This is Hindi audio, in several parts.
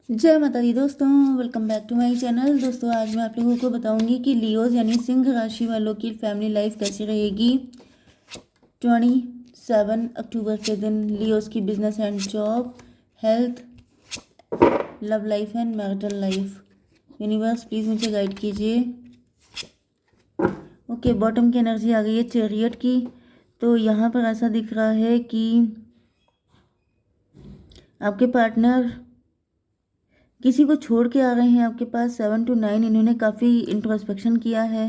जय माता दी दोस्तों, welcome back to my channel. दोस्तों आज मैं आप लोगों को बताऊंगी कि लियोज यानी सिंह राशि वालों की फैमिली लाइफ कैसी रहेगी 27 अक्टूबर के दिन। लियोज की business and job, health, love life and marital life. Universe please मुझे गाइड कीजिए। ओके, बॉटम की एनर्जी आ गई है चैरियट की। तो यहाँ पर ऐसा दिख रहा है कि आपके पार्टनर किसी को छोड़ के आ रहे हैं आपके पास। 7 to 9 इन्होंने काफ़ी इंट्रोस्पेक्शन किया है,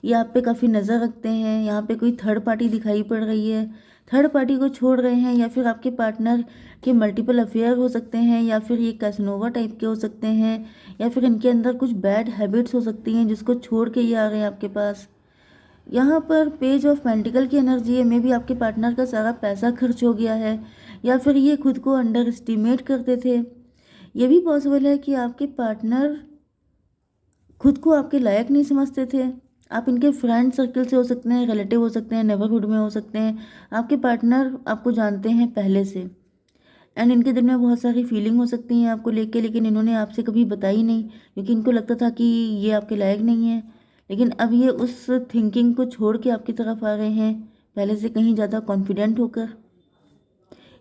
ये आप पे काफ़ी नज़र रखते हैं। यहाँ पे कोई थर्ड पार्टी दिखाई पड़ रही है, थर्ड पार्टी को छोड़ रहे हैं, या फिर आपके पार्टनर के मल्टीपल अफेयर हो सकते हैं, या फिर ये कैसनोवा टाइप के हो सकते हैं, या फिर इनके अंदर कुछ बैड हैबिट्स हो सकती हैं जिसको छोड़ के ये आ रहे हैं आपके पास। यहाँ पर पेज ऑफ पेंटिकल की एनर्जी है। मे भी आपके पार्टनर का सारा पैसा खर्च हो गया है, या फिर ये खुद को अंडर एस्टिमेट करते थे। ये भी पॉसिबल है कि आपके पार्टनर खुद को आपके लायक नहीं समझते थे। आप इनके फ्रेंड सर्कल से हो सकते हैं, रिलेटिव हो सकते हैं, नेबरहुड में हो सकते हैं। आपके पार्टनर आपको जानते हैं पहले से, एंड इनके दिल में बहुत सारी फीलिंग हो सकती हैं आपको लेके, लेकिन इन्होंने आपसे कभी बताई नहीं क्योंकि इनको लगता था कि ये आपके लायक नहीं है। लेकिन अब ये उस थिंकिंग को छोड़ के आपकी तरफ आ रहे हैं, पहले से कहीं ज़्यादा कॉन्फिडेंट होकर।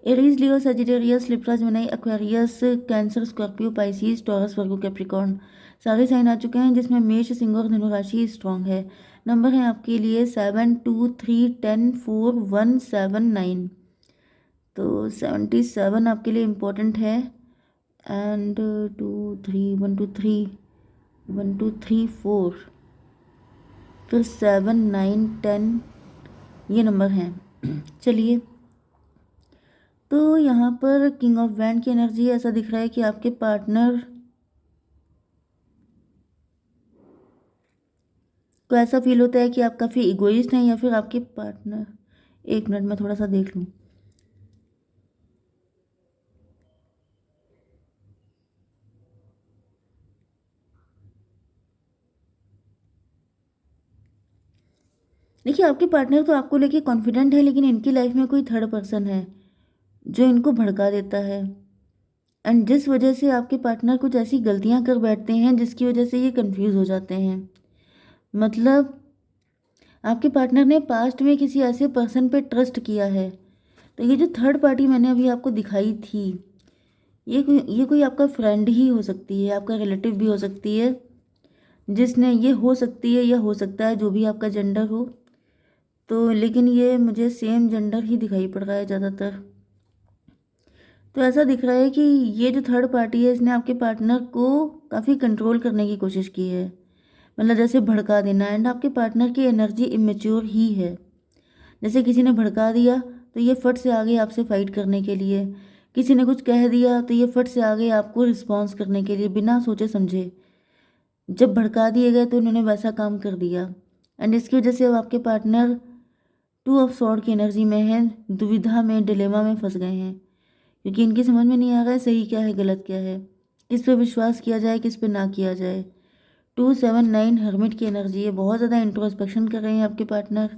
Aries, Leo, Sagittarius, Libra, Gemini, Aquarius, Cancer, Scorpio, Pisces, Taurus, Virgo, Capricorn, सारे साइन आ चुके हैं जिसमें मेष, सिंह और धनु राशि स्ट्रांग है। नंबर है आपके लिए 7 2 3 10 4 1 7 9। तो 77 आपके लिए इम्पोर्टेंट है। एंड 2 3 1 2 3 1 2 3 4, फिर 7 9 10 ये नंबर हैं। चलिए, तो यहाँ पर किंग ऑफ वैंड की एनर्जी ऐसा दिख रहा है कि आपके पार्टनर को ऐसा फील होता है कि आप काफ़ी इगोइस्ट हैं, या फिर आपके पार्टनर, एक मिनट में थोड़ा सा देख लूँ। देखिए, आपके पार्टनर तो आपको लेके कॉन्फिडेंट है, लेकिन इनकी लाइफ में कोई थर्ड पर्सन है जो इनको भड़का देता है, एंड जिस वजह से आपके पार्टनर कुछ ऐसी गलतियां कर बैठते हैं जिसकी वजह से ये कंफ्यूज हो जाते हैं। मतलब आपके पार्टनर ने पास्ट में किसी ऐसे पर्सन पे ट्रस्ट किया है। तो ये जो थर्ड पार्टी मैंने अभी आपको दिखाई थी, ये कोई आपका फ्रेंड ही हो सकती है, आपका रिलेटिव भी हो सकती है, जिसने, ये हो सकती है या हो सकता है जो भी आपका जेंडर हो। तो लेकिन ये मुझे सेम जेंडर ही दिखाई पड़ रहा है ज़्यादातर। तो ऐसा दिख रहा है कि ये जो थर्ड पार्टी है इसने आपके पार्टनर को काफ़ी कंट्रोल करने की कोशिश की है, मतलब जैसे भड़का देना। एंड आपके पार्टनर की एनर्जी इमेच्योर ही है। जैसे किसी ने भड़का दिया तो ये फट से आ गए आपसे फाइट करने के लिए, किसी ने कुछ कह दिया तो ये फट से आ गए आपको रिस्पॉन्स करने के लिए बिना सोचे समझे। जब भड़का दिए गए तो उन्होंने वैसा काम कर दिया, एंड इसकी वजह से अब आपके पार्टनर 2 ऑफ सॉर्ड की एनर्जी में है, दुविधा में, डिलेमा में फंस गए हैं, क्योंकि इनकी समझ में नहीं आ रहा है सही क्या है गलत क्या है, किस पे विश्वास किया जाए किस पे ना किया जाए। 2 7 9 हर्मिट की एनर्जी है। बहुत ज़्यादा इंट्रोस्पेक्शन कर रहे हैं आपके पार्टनर,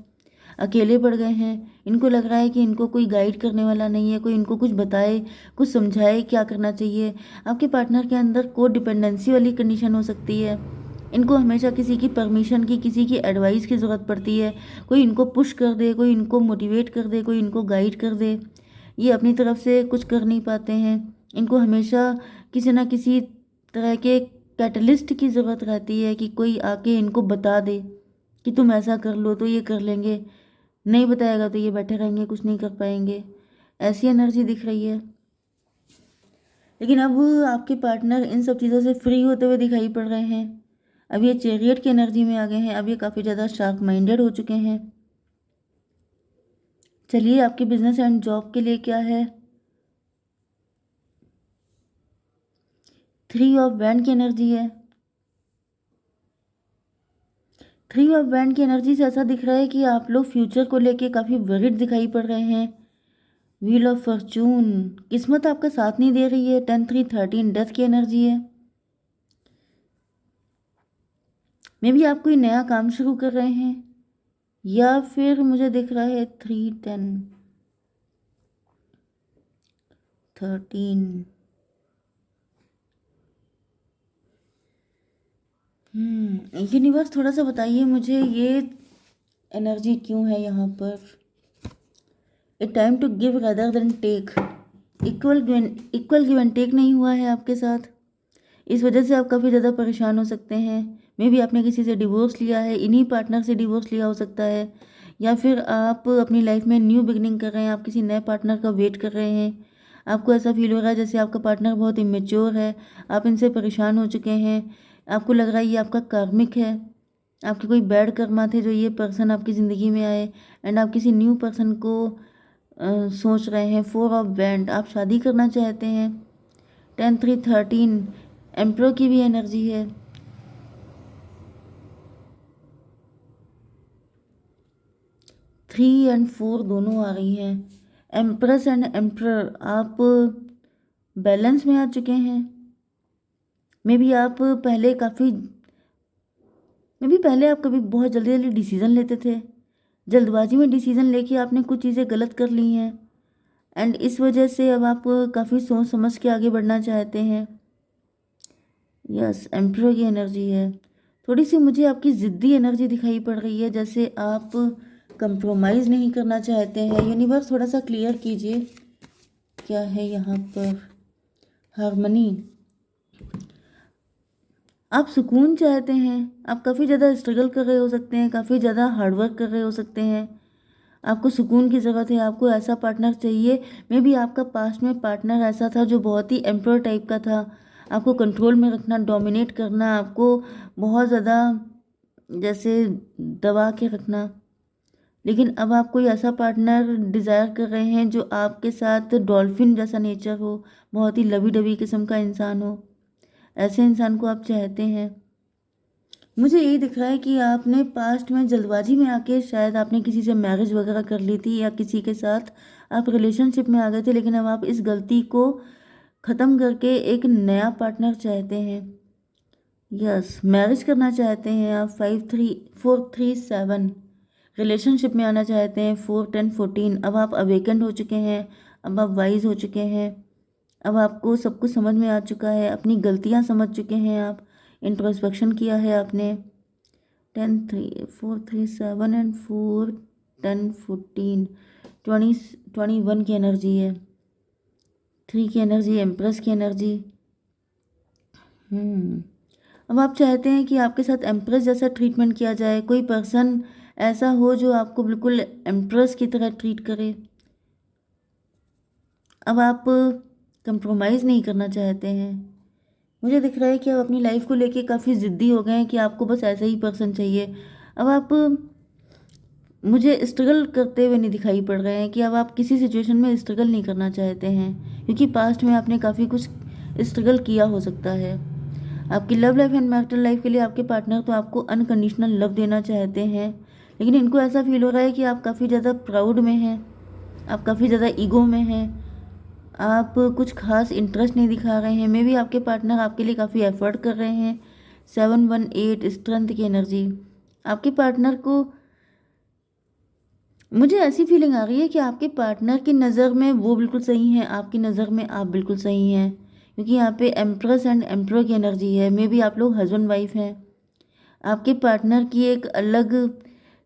अकेले पड़ गए हैं। इनको लग रहा है कि इनको कोई गाइड करने वाला नहीं है, कोई इनको कुछ बताए, कुछ समझाए क्या करना चाहिए। आपके पार्टनर के अंदर को डिपेंडेंसी वाली कंडीशन हो सकती है। इनको हमेशा किसी की परमिशन की, किसी की एडवाइस की ज़रूरत पड़ती है। कोई इनको पुश कर दे, कोई इनको मोटिवेट कर दे, कोई इनको गाइड कर दे। ये अपनी तरफ से कुछ कर नहीं पाते हैं। इनको हमेशा किसी ना किसी तरह के कैटलिस्ट की ज़रूरत रहती है कि कोई आके इनको बता दे कि तुम ऐसा कर लो तो ये कर लेंगे, नहीं बताएगा तो ये बैठे रहेंगे, कुछ नहीं कर पाएंगे। ऐसी एनर्जी दिख रही है। लेकिन अब आपके पार्टनर इन सब चीज़ों से फ्री होते हुए दिखाई पड़ रहे हैं। अब ये चैरियट की एनर्जी में आ गए हैं। अब ये काफ़ी ज़्यादा शार्प माइंडेड हो चुके हैं। चलिए, आपके बिजनेस एंड जॉब के लिए क्या है। 3 ऑफ वैंड की एनर्जी है। 3 ऑफ वैंड की एनर्जी से ऐसा दिख रहा है कि आप लोग फ्यूचर को लेके काफ़ी वरिड दिखाई पड़ रहे हैं। व्हील ऑफ फॉर्चून, किस्मत आपका साथ नहीं दे रही है। 10 3 13 डेथ की एनर्जी है। मे भी आप कोई नया काम शुरू कर रहे हैं, या फिर मुझे दिख रहा है 3 10 13 यूनिवर्स थोड़ा सा बताइए मुझे, ये एनर्जी क्यों है यहाँ पर? A time to give rather then take. Equal give and take नहीं हुआ है आपके साथ। इस वजह से आप काफ़ी ज़्यादा परेशान हो सकते हैं। मे बी आपने किसी से डिवोर्स लिया है, इन्हीं पार्टनर से डिवोर्स लिया हो सकता है, या फिर आप अपनी लाइफ में न्यू बिगनिंग कर रहे हैं, आप किसी नए पार्टनर का वेट कर रहे हैं। आपको ऐसा फील हो रहा है जैसे आपका पार्टनर बहुत इमेच्योर है, आप इनसे परेशान हो चुके हैं। आपको लग रहा है ये आपका कार्मिक है, आपके कोई बैड कर्मा थे जो ये पर्सन आपकी ज़िंदगी में आए, एंड आप किसी न्यू पर्सन को सोच रहे हैं। 4 ऑफ वैंड, आप शादी करना चाहते हैं। 10 3 13 एम्प्रो की भी एनर्जी है। 3 और 4 दोनों आ रही हैं। एम्प्रेस एंड एम्प्रर, आप बैलेंस में आ चुके हैं। मे बी पहले आप कभी बहुत जल्दी जल्दी डिसीज़न लेते थे, जल्दबाजी में डिसीज़न लेके आपने कुछ चीज़ें गलत कर ली हैं, एंड इस वजह से अब आप काफ़ी सोच समझ के आगे बढ़ना चाहते हैं। यस, एम्प्रो की एनर्जी है। थोड़ी सी मुझे आपकी ज़िद्दी एनर्जी दिखाई पड़ रही है, जैसे आप कंप्रोमाइज़ नहीं करना चाहते हैं। यूनिवर्स थोड़ा सा क्लियर कीजिए क्या है यहाँ पर। हार्मनी, आप सुकून चाहते हैं। आप काफ़ी ज़्यादा स्ट्रगल कर रहे हो सकते हैं, काफ़ी ज़्यादा हार्डवर्क कर रहे हो सकते हैं। आपको सुकून की ज़रूरत है, आपको ऐसा पार्टनर चाहिए। मे बी आपका पास्ट में पार्टनर ऐसा था जो बहुत ही एम्प्रर टाइप का था, आपको कंट्रोल में रखना, डोमिनेट करना, आपको बहुत ज़्यादा जैसे दबा के रखना। लेकिन अब आप कोई ऐसा पार्टनर डिज़ायर कर रहे हैं जो आपके साथ डॉल्फिन जैसा नेचर हो, बहुत ही लवी डबी किस्म का इंसान हो। ऐसे इंसान को आप चाहते हैं। मुझे यही दिख रहा है कि आपने पास्ट में जल्दबाजी में आके शायद आपने किसी से मैरिज वगैरह कर ली थी, या किसी के साथ आप रिलेशनशिप में आ गए थे, लेकिन अब आप इस गलती को ख़त्म करके एक नया पार्टनर चाहते हैं। यस, मैरिज करना चाहते हैं आप। 5 3 4 3 7 रिलेशनशिप में आना चाहते हैं। 4 10 14 अब आप अवेकेंड हो चुके हैं, अब आप वाइज हो चुके हैं, अब आपको सब कुछ समझ में आ चुका है, अपनी गलतियां समझ चुके हैं, आप इंट्रोस्पेक्शन किया है आपने। 10 3 4 3 7 एंड 4 10 14 21 की एनर्जी है। 3 की एनर्जी, एम्प्रेस की एनर्जी। अब आप चाहते हैं कि आपके साथ एम्प्रेस जैसा ट्रीटमेंट किया जाए, कोई पर्सन ऐसा हो जो आपको बिल्कुल एम्प्रेस की तरह ट्रीट करे। अब आप कंप्रोमाइज़ नहीं करना चाहते हैं। मुझे दिख रहा है कि आप अपनी लाइफ को लेके काफ़ी ज़िद्दी हो गए हैं कि आपको बस ऐसा ही पर्सन चाहिए। अब आप मुझे स्ट्रगल करते हुए नहीं दिखाई पड़ रहे हैं कि अब आप किसी सिचुएशन में स्ट्रगल नहीं करना चाहते हैं, क्योंकि पास्ट में आपने काफ़ी कुछ स्ट्रगल किया हो सकता है। आपकी love life and marital life के लिए आपके पार्टनर तो आपको अनकंडीशनल लव देना चाहते हैं, लेकिन इनको ऐसा फील हो रहा है कि आप काफ़ी ज़्यादा प्राउड में हैं, आप काफ़ी ज़्यादा ईगो में हैं, आप कुछ खास इंटरेस्ट नहीं दिखा रहे हैं। मे बी आपके पार्टनर आपके लिए काफ़ी एफर्ट कर रहे हैं। 7 1 8 स्ट्रेंथ की एनर्जी। आपके पार्टनर को, मुझे ऐसी फीलिंग आ रही है कि आपके पार्टनर की नज़र में वो बिल्कुल सही हैं, आपकी नज़र में आप बिल्कुल सही हैं, क्योंकि यहाँ पे एम्प्रेस एंड एम्प्रर की एनर्जी है। मे बी आप लोग हस्बैंड वाइफ हैं। आपके पार्टनर की एक अलग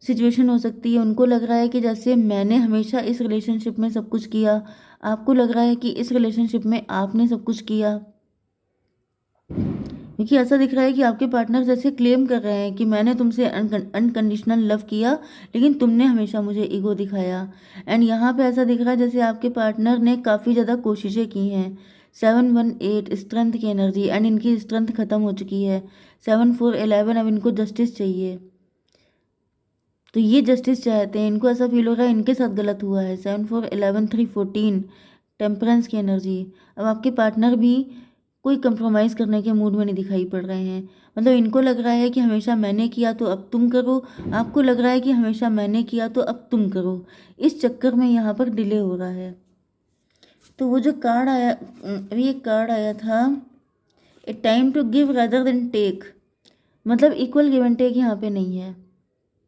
सिचुएशन हो सकती है, उनको लग रहा है कि जैसे मैंने हमेशा इस रिलेशनशिप में सब कुछ किया, आपको लग रहा है कि इस रिलेशनशिप में आपने सब कुछ किया। क्योंकि ऐसा दिख रहा है कि आपके पार्टनर जैसे क्लेम कर रहे हैं कि मैंने तुमसे अनकंडीशनल लव किया, लेकिन तुमने हमेशा मुझे ईगो दिखाया। एंड यहाँ पे ऐसा दिख रहा है जैसे आपके पार्टनर ने काफ़ी ज़्यादा कोशिशें की हैं। 7 1 8 स्ट्रेंथ की एनर्जी, एंड इनकी स्ट्रेंथ ख़त्म हो चुकी है। 7 4 11 अब इनको जस्टिस चाहिए, तो ये जस्टिस चाहते हैं। इनको ऐसा फील हो रहा है इनके साथ गलत हुआ है। 7 4 11 3 14 टेम्परेंस की एनर्जी। अब आपके पार्टनर भी कोई कंप्रोमाइज़ करने के मूड में नहीं दिखाई पड़ रहे हैं। मतलब इनको लग रहा है कि हमेशा मैंने किया तो अब तुम करो, आपको लग रहा है कि हमेशा मैंने किया तो अब तुम करो। इस चक्कर में यहाँ पर डिले हो रहा है। तो वो जो कार्ड आया, अभी एक कार्ड आया था, a time to give rather then take, मतलब इक्वल गिव एंड टेक यहाँ पे नहीं है,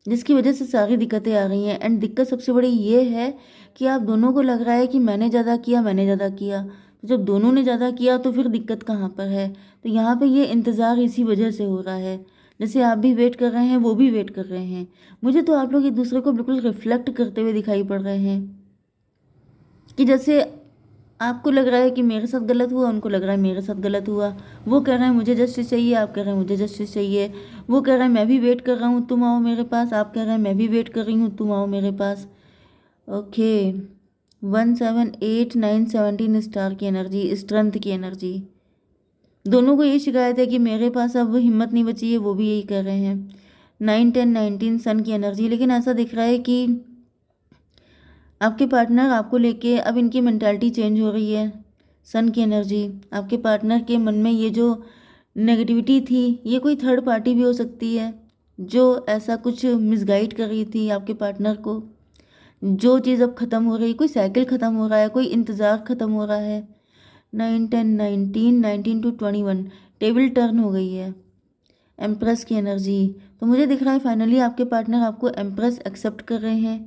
जिसकी वजह से सारी दिक्कतें आ रही हैं। एंड दिक्कत सबसे बड़ी ये है कि आप दोनों को लग रहा है कि मैंने ज़्यादा किया, मैंने ज़्यादा किया। तो जब दोनों ने ज़्यादा किया तो फिर दिक्कत कहाँ पर है? तो यहाँ पे ये इंतज़ार इसी वजह से हो रहा है, जैसे आप भी वेट कर रहे हैं, वो भी वेट कर रहे हैं। मुझे तो आप लोग एक दूसरे को बिल्कुल रिफ्लेक्ट करते हुए दिखाई पड़ रहे हैं कि जैसे आपको लग रहा है कि मेरे साथ गलत हुआ, उनको लग रहा है मेरे साथ गलत हुआ। वो कह रहे हैं मुझे जस्टिस चाहिए, आप कह रहे हैं मुझे जस्टिस चाहिए। वो कह रहे हैं मैं भी वेट कर रहा हूँ, तुम आओ मेरे पास, आप कह रहे हैं मैं भी वेट कर रही हूँ, तुम आओ मेरे पास। ओके, 1 7 8 9 17 स्टार की एनर्जी, स्ट्रेंथ की एनर्जी। दोनों को यही शिकायत है कि मेरे पास अब हिम्मत नहीं बची है, वो भी यही कर रहे हैं। 9 10 19 सन की एनर्जी। लेकिन ऐसा दिख रहा है कि आपके पार्टनर आपको लेके अब इनकी मेंटालिटी चेंज हो रही है। सन की एनर्जी, आपके पार्टनर के मन में ये जो नेगेटिविटी थी, ये कोई थर्ड पार्टी भी हो सकती है जो ऐसा कुछ मिसगाइड कर रही थी आपके पार्टनर को। जो चीज़ अब ख़त्म हो रही, कोई साइकिल ख़त्म हो रहा है, कोई इंतज़ार ख़त्म हो रहा है। 9 10 19 19 to 21 टेबल टर्न हो गई है। एम्प्रेस की एनर्जी। तो मुझे दिख रहा है फाइनली आपके पार्टनर आपको एम्प्रेस एक्सेप्ट कर रहे हैं।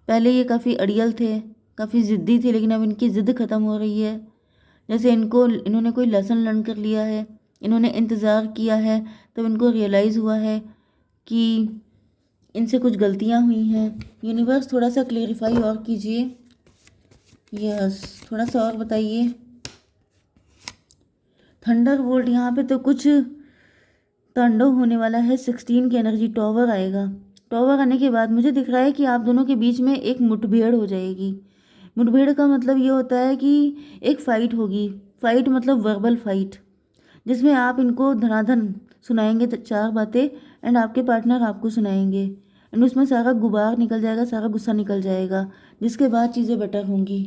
पहले ये काफ़ी अड़ियल थे, काफ़ी ज़िद्दी थे, लेकिन अब इनकी ज़िद ख़त्म हो रही है। जैसे इन्होंने कोई लेसन लर्न कर लिया है, इन्होंने इंतज़ार किया है, तब इनको रियलाइज़ हुआ है कि इनसे कुछ गलतियाँ हुई हैं। यूनिवर्स थोड़ा सा क्लेरिफाई और कीजिए। यस, थोड़ा सा और बताइए। थंडर बोल्ट, यहाँ पे तो कुछ तांडव होने वाला है। 16 की एनर्जी, टॉवर आएगा। टॉवर आने के बाद मुझे दिख रहा है कि आप दोनों के बीच में एक मुठभेड़ हो जाएगी। मुठभेड़ का मतलब ये होता है कि एक फ़ाइट होगी। फ़ाइट मतलब वर्बल फाइट, जिसमें आप इनको धनाधन सुनाएंगे तो 4 बातें, एंड आपके पार्टनर आपको सुनाएंगे, एंड उसमें सारा गुबार निकल जाएगा, सारा गुस्सा निकल जाएगा, जिसके बाद चीज़ें बेटर होंगी,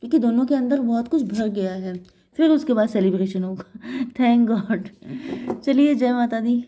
क्योंकि दोनों के अंदर बहुत कुछ भर गया है। फिर उसके बाद सेलिब्रेशन होगा। Thank God. चलिए, जय माता दी।